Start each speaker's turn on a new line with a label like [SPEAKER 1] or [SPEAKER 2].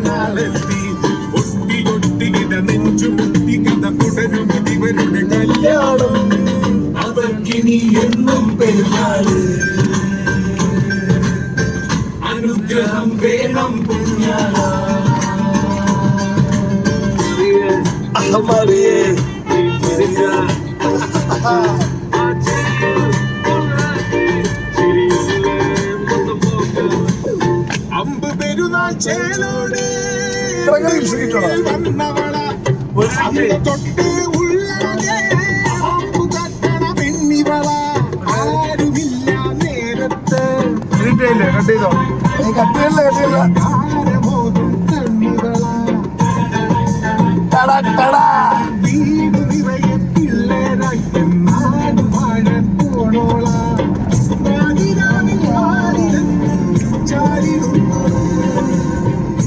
[SPEAKER 1] നാളെത്തി ഒട്ടി ഒട്ടികിട നെഞ്ചു മുട്ടികിട തുടരും ഇവരുടെ കല്യാണം അവർക്കിനി എന്നും പെരുന്നാള് അനുഗ്രഹം വേണം പുണ്യാള हमारे അമ്പ് പെരുന്നാൾ ചേലോടെ വന്നവള തൊട്ട് ഉള്ളാതെ തട്ടണ പെണ്ണിവള ആരുമില്ല നേരത്ത് കട്ടിയല്ല കണ്ണിവള